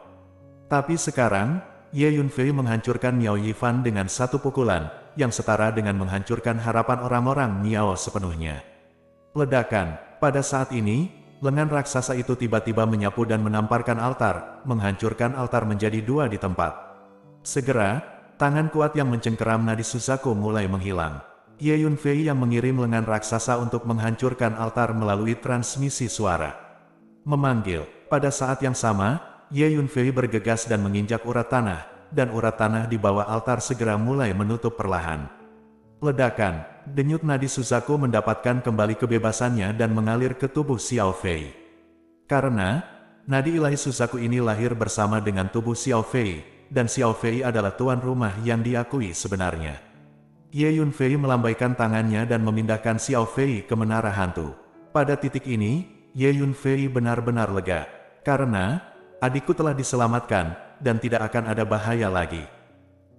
Tapi sekarang, Ye Yunfei menghancurkan Miao Yifan dengan satu pukulan, yang setara dengan menghancurkan harapan orang-orang Miao sepenuhnya. Ledakan, pada saat ini, lengan raksasa itu tiba-tiba menyapu dan menamparkan altar, menghancurkan altar menjadi dua di tempat. Segera, tangan kuat yang mencengkeram nadi Suzaku mulai menghilang. Ye Yunfei yang mengirim lengan raksasa untuk menghancurkan altar melalui transmisi suara. Memanggil, pada saat yang sama, Ye Yunfei bergegas dan menginjak urat tanah, dan urat tanah di bawah altar segera mulai menutup perlahan. Ledakan, denyut nadi Suzaku mendapatkan kembali kebebasannya dan mengalir ke tubuh Xiao Fei. Karena, nadi ilahi Suzaku ini lahir bersama dengan tubuh Xiao Fei, dan Xiao Fei adalah tuan rumah yang diakui sebenarnya. Ye Yunfei melambaikan tangannya dan memindahkan Xiao Fei ke menara hantu. Pada titik ini, Ye Yunfei benar-benar lega. Karena, adikku telah diselamatkan, dan tidak akan ada bahaya lagi.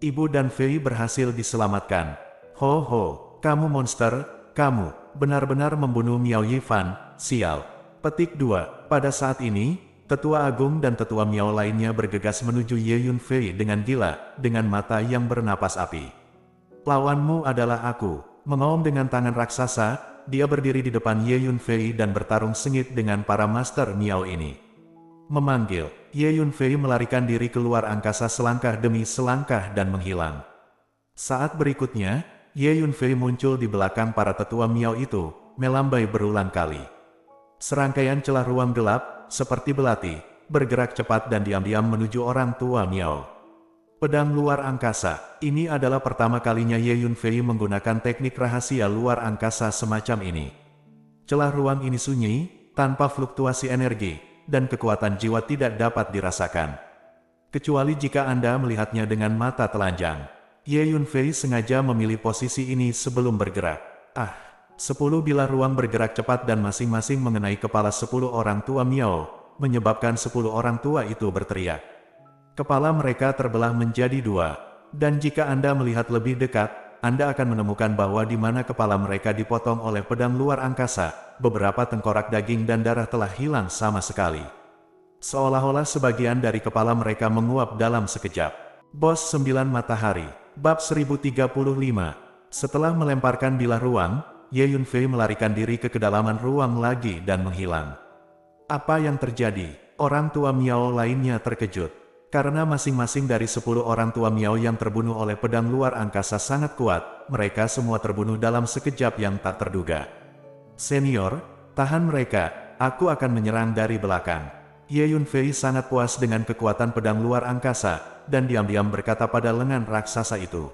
Ibu dan Fei berhasil diselamatkan. Ho ho, kamu monster, kamu benar-benar membunuh Miao Yifan, sial. Petik 2. Pada saat ini, Tetua Agung dan Tetua Miao lainnya bergegas menuju Ye Yunfei dengan gila, dengan mata yang bernapas api. Lawanmu adalah aku. Mengaum dengan tangan raksasa, dia berdiri di depan Ye Yunfei dan bertarung sengit dengan para master Miao ini. Memanggil, Ye Yunfei melarikan diri keluar angkasa selangkah demi selangkah dan menghilang. Saat berikutnya, Ye Yunfei muncul di belakang para tetua Miao itu, melambai berulang kali. Serangkaian celah ruang gelap, seperti belati, bergerak cepat dan diam-diam menuju orang tua Miao. Pedang luar angkasa, ini adalah pertama kalinya Ye Yunfei menggunakan teknik rahasia luar angkasa semacam ini. Celah ruang ini sunyi, tanpa fluktuasi energi, dan kekuatan jiwa tidak dapat dirasakan. Kecuali jika Anda melihatnya dengan mata telanjang. Ye Yunfei sengaja memilih posisi ini sebelum bergerak. 10 bilah ruang bergerak cepat dan masing-masing mengenai kepala 10 orang tua Miao, menyebabkan 10 orang tua itu berteriak. Kepala mereka terbelah menjadi 2, dan jika Anda melihat lebih dekat, Anda akan menemukan bahwa di mana kepala mereka dipotong oleh pedang luar angkasa, beberapa tengkorak daging dan darah telah hilang sama sekali. Seolah-olah sebagian dari kepala mereka menguap dalam sekejap. Bos 9 Matahari, Bab 1035. Setelah melemparkan bilah ruang, Ye Yunfei melarikan diri ke kedalaman ruang lagi dan menghilang. Apa yang terjadi? Orang tua Miao lainnya terkejut. Karena masing-masing dari 10 orang tua Miao yang terbunuh oleh pedang luar angkasa sangat kuat, mereka semua terbunuh dalam sekejap yang tak terduga. Senior, tahan mereka, aku akan menyerang dari belakang. Ye Yunfei sangat puas dengan kekuatan pedang luar angkasa, dan diam-diam berkata pada lengan raksasa itu.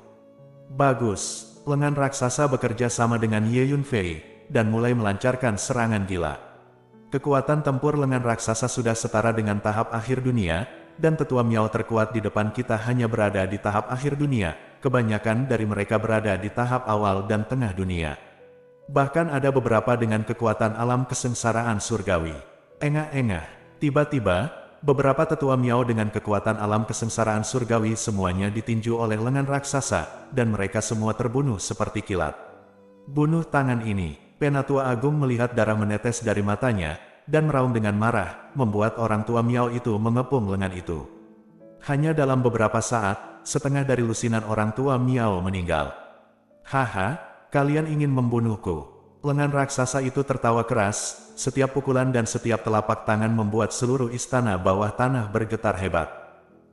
Bagus, lengan raksasa bekerja sama dengan Ye Yunfei, dan mulai melancarkan serangan gila. Kekuatan tempur lengan raksasa sudah setara dengan tahap akhir dunia, dan tetua Miao terkuat di depan kita hanya berada di tahap akhir dunia, kebanyakan dari mereka berada di tahap awal dan tengah dunia. Bahkan ada beberapa dengan kekuatan alam kesengsaraan surgawi. Engah-engah, tiba-tiba, beberapa tetua Miao dengan kekuatan alam kesengsaraan surgawi semuanya ditinju oleh lengan raksasa, dan mereka semua terbunuh seperti kilat. Bunuh tangan ini. Penatua Agung melihat darah menetes dari matanya, dan meraung dengan marah, membuat orang tua Miao itu mengepung lengan itu. Hanya dalam beberapa saat, setengah dari lusinan orang tua Miao meninggal. Haha, kalian ingin membunuhku. Lengan raksasa itu tertawa keras, setiap pukulan dan setiap telapak tangan membuat seluruh istana bawah tanah bergetar hebat.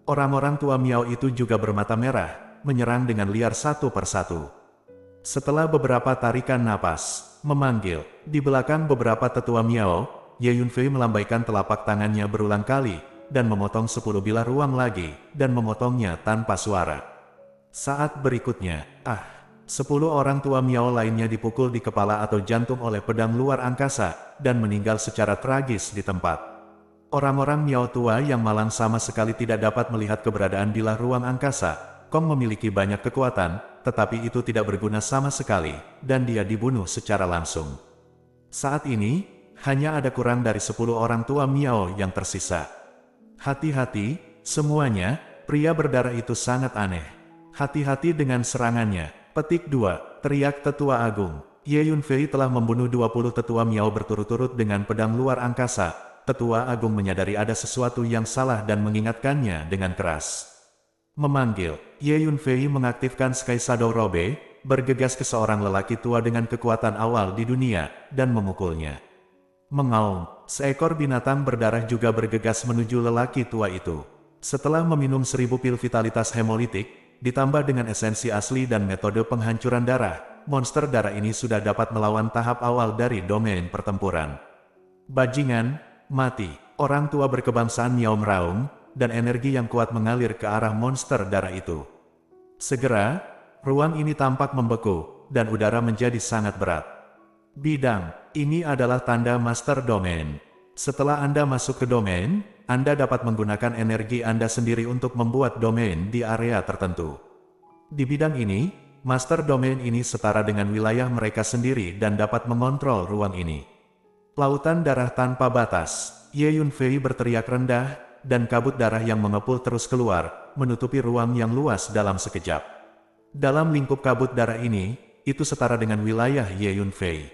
Orang-orang tua Miao itu juga bermata merah, menyerang dengan liar satu persatu. Setelah beberapa tarikan napas, memanggil, di belakang beberapa tetua Miao, Ye Yunfei melambaikan telapak tangannya berulang kali, dan memotong 10 bilah ruang lagi, dan memotongnya tanpa suara. Saat berikutnya, 10 orang tua Miao lainnya dipukul di kepala atau jantung oleh pedang luar angkasa, dan meninggal secara tragis di tempat. Orang-orang Miao tua yang malang sama sekali tidak dapat melihat keberadaan bilah ruang angkasa. Kong memiliki banyak kekuatan, tetapi itu tidak berguna sama sekali, dan dia dibunuh secara langsung. Saat ini, hanya ada kurang dari 10 orang tua Miao yang tersisa. Hati-hati, semuanya, pria berdarah itu sangat aneh. Hati-hati dengan serangannya. Petik 2. Teriak Tetua Agung. Ye Yunfei telah membunuh 20 tetua Miao berturut-turut dengan pedang luar angkasa. Tetua Agung menyadari ada sesuatu yang salah dan mengingatkannya dengan keras. Memanggil, Ye Yunfei mengaktifkan Sky Shadow Robe, bergegas ke seorang lelaki tua dengan kekuatan awal di dunia, dan memukulnya. Mengaum, seekor binatang berdarah juga bergegas menuju lelaki tua itu. Setelah meminum 1000 pil vitalitas hemolitik, ditambah dengan esensi asli dan metode penghancuran darah, monster darah ini sudah dapat melawan tahap awal dari domain pertempuran. Bajingan, mati. Orang tua berkebangsaan Miao meraung, dan energi yang kuat mengalir ke arah monster darah itu. Segera, ruang ini tampak membeku, dan udara menjadi sangat berat. Bidang, ini adalah tanda master domain. Setelah Anda masuk ke domain, Anda dapat menggunakan energi Anda sendiri untuk membuat domain di area tertentu. Di bidang ini, master domain ini setara dengan wilayah mereka sendiri dan dapat mengontrol ruang ini. Lautan darah tanpa batas. Ye Yunfei berteriak rendah, dan kabut darah yang mengepul terus keluar, menutupi ruang yang luas dalam sekejap. Dalam lingkup kabut darah ini, itu setara dengan wilayah Ye Yunfei.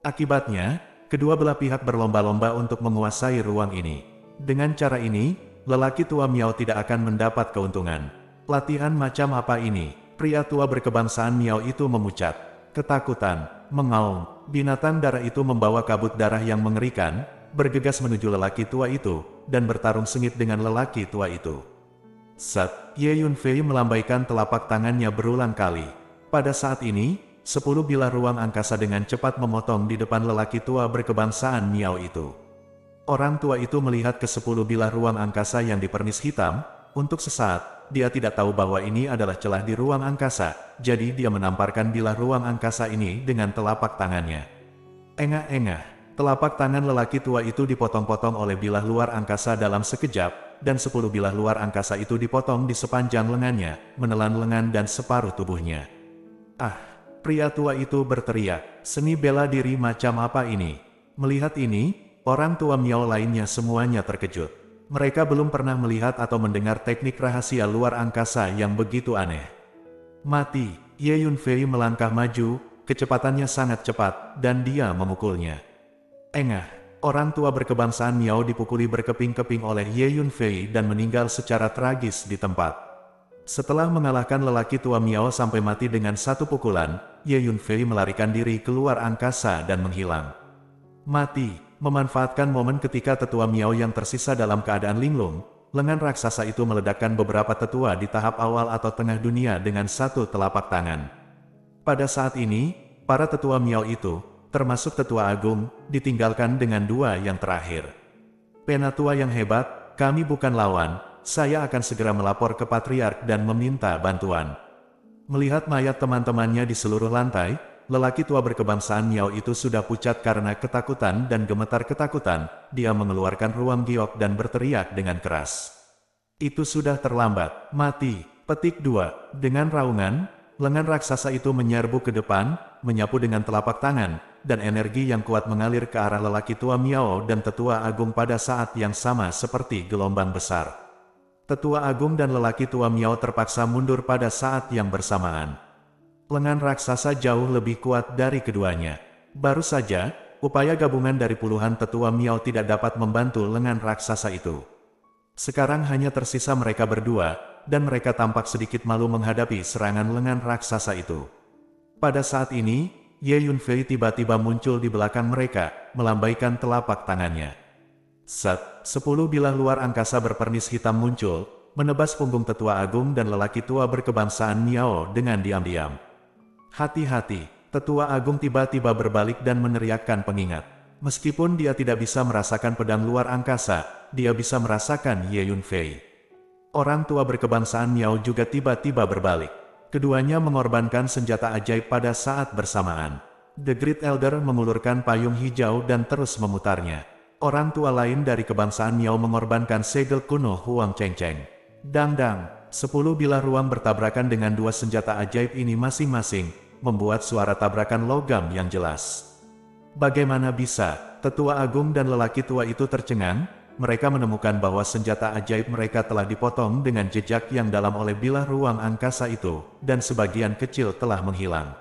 Akibatnya, kedua belah pihak berlomba-lomba untuk menguasai ruang ini. Dengan cara ini, lelaki tua Miao tidak akan mendapat keuntungan. Latihan macam apa ini? Pria tua berkebangsaan Miao itu memucat. Ketakutan, mengaum. Binatang darah itu membawa kabut darah yang mengerikan, bergegas menuju lelaki tua itu, dan bertarung sengit dengan lelaki tua itu. Set, Ye Yunfei melambaikan telapak tangannya berulang kali. Pada saat ini, 10 bilah ruang angkasa dengan cepat memotong di depan lelaki tua berkebangsaan Miao itu. Orang tua itu melihat ke 10 bilah ruang angkasa yang dipernis hitam. Untuk sesaat, dia tidak tahu bahwa ini adalah celah di ruang angkasa, jadi dia menamparkan bilah ruang angkasa ini dengan telapak tangannya. Engah-engah. Telapak tangan lelaki tua itu dipotong-potong oleh bilah luar angkasa dalam sekejap, dan 10 bilah luar angkasa itu dipotong di sepanjang lengannya, menelan lengan dan separuh tubuhnya. Ah, pria tua itu berteriak, seni bela diri macam apa ini? Melihat ini, orang tua Miao lainnya semuanya terkejut. Mereka belum pernah melihat atau mendengar teknik rahasia luar angkasa yang begitu aneh. Mati, Ye Yunfei melangkah maju, kecepatannya sangat cepat, dan dia memukulnya. Engah, orang tua berkebangsaan Miao dipukuli berkeping-keping oleh Ye Yunfei dan meninggal secara tragis di tempat. Setelah mengalahkan lelaki tua Miao sampai mati dengan satu pukulan, Ye Yunfei melarikan diri keluar angkasa dan menghilang. Mati, memanfaatkan momen ketika tetua Miao yang tersisa dalam keadaan linglung, lengan raksasa itu meledakkan beberapa tetua di tahap awal atau tengah dunia dengan satu telapak tangan. Pada saat ini, para tetua Miao itu, termasuk Tetua Agung, ditinggalkan dengan dua yang terakhir. Penatua yang hebat, kami bukan lawan, saya akan segera melapor ke Patriark dan meminta bantuan. Melihat mayat teman-temannya di seluruh lantai, lelaki tua berkebangsaan Miao itu sudah pucat karena ketakutan dan gemetar ketakutan, dia mengeluarkan ruang giok dan berteriak dengan keras. Itu sudah terlambat, mati. Petik 2. Dengan raungan, lengan raksasa itu menyerbu ke depan, menyapu dengan telapak tangan, dan energi yang kuat mengalir ke arah lelaki tua Miao dan Tetua Agung pada saat yang sama seperti gelombang besar. Tetua Agung dan lelaki tua Miao terpaksa mundur pada saat yang bersamaan. Lengan raksasa jauh lebih kuat dari keduanya. Baru saja, upaya gabungan dari puluhan tetua Miao tidak dapat membantu lengan raksasa itu. Sekarang hanya tersisa mereka berdua, dan mereka tampak sedikit malu menghadapi serangan lengan raksasa itu. Pada saat ini, Ye Yunfei tiba-tiba muncul di belakang mereka, melambaikan telapak tangannya. Set, 10 bilah luar angkasa berpernis hitam muncul, menebas punggung Tetua Agung dan lelaki tua berkebangsaan Miao dengan diam-diam. Hati-hati, Tetua Agung tiba-tiba berbalik dan meneriakkan pengingat. Meskipun dia tidak bisa merasakan pedang luar angkasa, dia bisa merasakan Ye Yunfei. Orang tua berkebangsaan Miao juga tiba-tiba berbalik. Keduanya mengorbankan senjata ajaib pada saat bersamaan. The Great Elder mengulurkan payung hijau dan terus memutarnya. Orang tua lain dari kebangsaan Miao mengorbankan segel kuno Huang Chengcheng. Dang-dang, 10 bilah ruang bertabrakan dengan dua senjata ajaib ini masing-masing, membuat suara tabrakan logam yang jelas. Bagaimana bisa? Tetua Agung dan lelaki tua itu tercengang, mereka menemukan bahwa senjata ajaib mereka telah dipotong dengan jejak yang dalam oleh bilah ruang angkasa itu, dan sebagian kecil telah menghilang.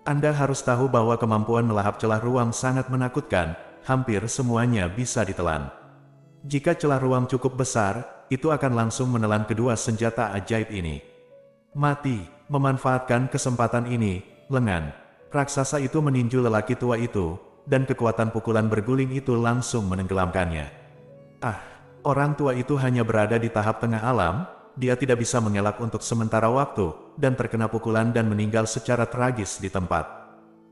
Anda harus tahu bahwa kemampuan melahap celah ruang sangat menakutkan, hampir semuanya bisa ditelan. Jika celah ruang cukup besar, itu akan langsung menelan kedua senjata ajaib ini. Mati, memanfaatkan kesempatan ini, lengan raksasa itu meninju lelaki tua itu, dan kekuatan pukulan berguling itu langsung menenggelamkannya. Ah, orang tua itu hanya berada di tahap tengah alam, dia tidak bisa mengelak untuk sementara waktu, dan terkena pukulan dan meninggal secara tragis di tempat.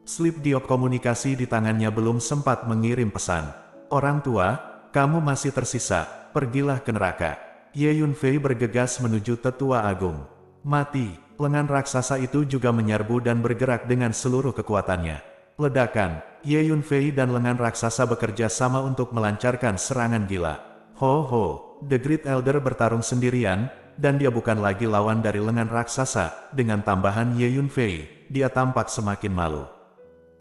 Slip diop komunikasi di tangannya belum sempat mengirim pesan. Orang tua, kamu masih tersisa, pergilah ke neraka. Ye Yunfei bergegas menuju tetua agung. Mati, lengan raksasa itu juga menyerbu dan bergerak dengan seluruh kekuatannya. Ledakan, Ye Yunfei dan lengan raksasa bekerja sama untuk melancarkan serangan gila. Ho ho, The Great Elder bertarung sendirian, dan dia bukan lagi lawan dari lengan raksasa. Dengan tambahan Ye Yunfei, dia tampak semakin malu.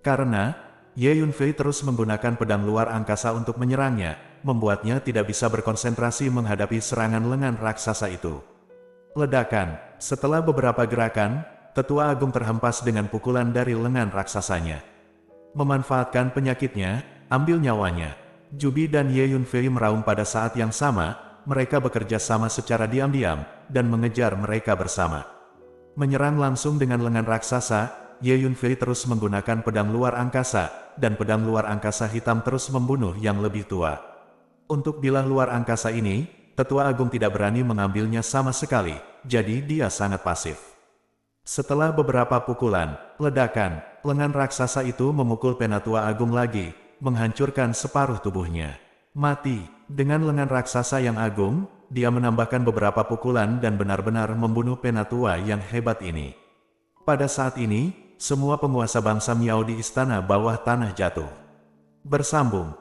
Karena Ye Yunfei terus menggunakan pedang luar angkasa untuk menyerangnya, membuatnya tidak bisa berkonsentrasi menghadapi serangan lengan raksasa itu. Ledakan, setelah beberapa gerakan, tetua agung terhempas dengan pukulan dari lengan raksasanya. Memanfaatkan penyakitnya, ambil nyawanya. Jubi dan Ye Yunfei meraung pada saat yang sama, mereka bekerja sama secara diam-diam, dan mengejar mereka bersama. Menyerang langsung dengan lengan raksasa, Ye Yunfei terus menggunakan pedang luar angkasa, dan pedang luar angkasa hitam terus membunuh yang lebih tua. Untuk bilah luar angkasa ini, tetua agung tidak berani mengambilnya sama sekali, jadi dia sangat pasif. Setelah beberapa pukulan, ledakan, lengan raksasa itu memukul penatua agung lagi, menghancurkan separuh tubuhnya. Mati. Dengan lengan raksasa yang agung, dia menambahkan beberapa pukulan dan benar-benar membunuh penatua yang hebat ini. Pada saat ini, semua penguasa bangsa Miao di istana bawah tanah jatuh. Bersambung,